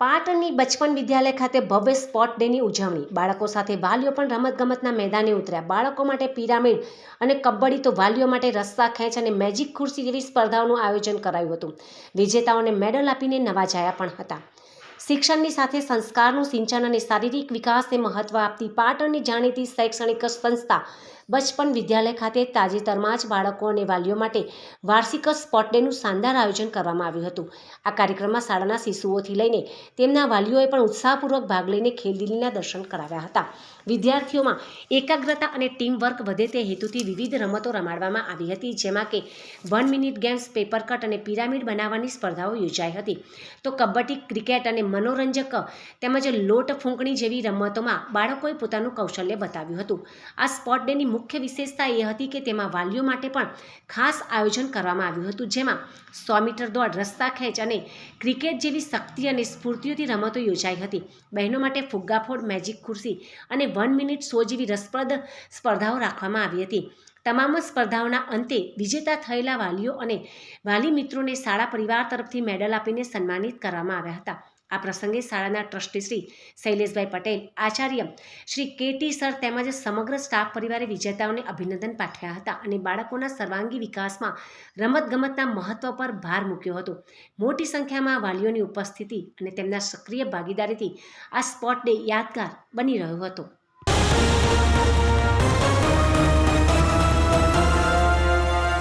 પાટણની બચપન વિદ્યાલય ખાતે ભવ્ય સ્પોર્ટ ડેની ઉજવણી. બાળકો સાથે વાલીઓ પણ રમતગમતના મેદાને ઉતર્યા. બાળકો માટે પિરામિડ અને કબડ્ડી તો વાલીઓ માટે રસ્સા ખેંચ અને મેજિક ખુરશી જેવી સ્પર્ધાઓનું આયોજન કરાયું હતું. વિજેતાઓને મેડલ આપીને નવાજાયા પણ હતા. શિક્ષણની સાથે સંસ્કારનું સિંચન અને શારીરિક વિકાસને મહત્વ આપતી પાટણની જાણીતી શૈક્ષણિક સંસ્થા બચપન વિદ્યાલય ખાતે તાજેતરમાં જ બાળકો અને વાલીઓ માટે વાર્ષિક સ્પોર્ટ ડેનું શાનદાર આયોજન કરવામાં આવ્યું હતું. આ કાર્યક્રમમાં શાળાના શિશુઓથી લઈને તેમના વાલીઓએ પણ ઉત્સાહપૂર્વક ભાગ લઈને ખેલદિલીના દર્શન કરાવ્યા હતા. વિદ્યાર્થીઓમાં એકાગ્રતા અને ટીમવર્ક વધે તે હેતુથી વિવિધ રમતો રમાડવામાં આવી હતી, જેમાં કે 1 મિનિટ ગેમ્સ, પેપર કટ અને પિરામિડ બનાવવાની સ્પર્ધાઓ યોજાઈ હતી. તો કબડ્ડી, ક્રિકેટ અને મનોરંજક તેમજ લોટ ફૂંકણી જેવી રમતોમાં બાળકોએ પોતાનું કૌશલ્ય બતાવ્યું હતું. આ સ્પોર્ટ ડેની મુખ્ય વિશેષતા એ હતી કે તેમાં વાલીઓ માટે પણ ખાસ આયોજન કરવામાં આવ્યું હતું, જેમાં 100 મીટર દોડ, રસ્સા ખેંચ અને ક્રિકેટ જેવી શક્તિ અને સ્ફૂર્તિઓથી રમતો યોજાઈ હતી. બહેનો માટે ફુગ્ગાફોડ, મેજિક ખુરશી અને 1 મિનિટ શો જેવી રસપ્રદ સ્પર્ધાઓ રાખવામાં આવી હતી. તમામ સ્પર્ધાઓના અંતે વિજેતા થયેલા વાલીઓ અને વાલી મિત્રોને શાળા પરિવાર તરફથી મેડલ આપીને સન્માનિત કરવામાં આવ્યા હતા. આ પ્રસંગે શાળાના ટ્રસ્ટી શ્રી શૈલેષભાઈ પટેલ, આચાર્ય શ્રી કે.ટી. સર તેમજ સમગ્ર સ્ટાફ પરિવારે વિજેતાઓને અભિનંદન પાઠવ્યા હતા અને બાળકોના સર્વાંગી વિકાસમાં રમતગમતના મહત્વ પર ભાર મૂક્યો હતો. મોટી સંખ્યામાં વાલીઓની ઉપસ્થિતિ અને તેમના સક્રિય ભાગીદારીથી આ સ્પોર્ટ ડે યાદગાર બની રહ્યો હતો.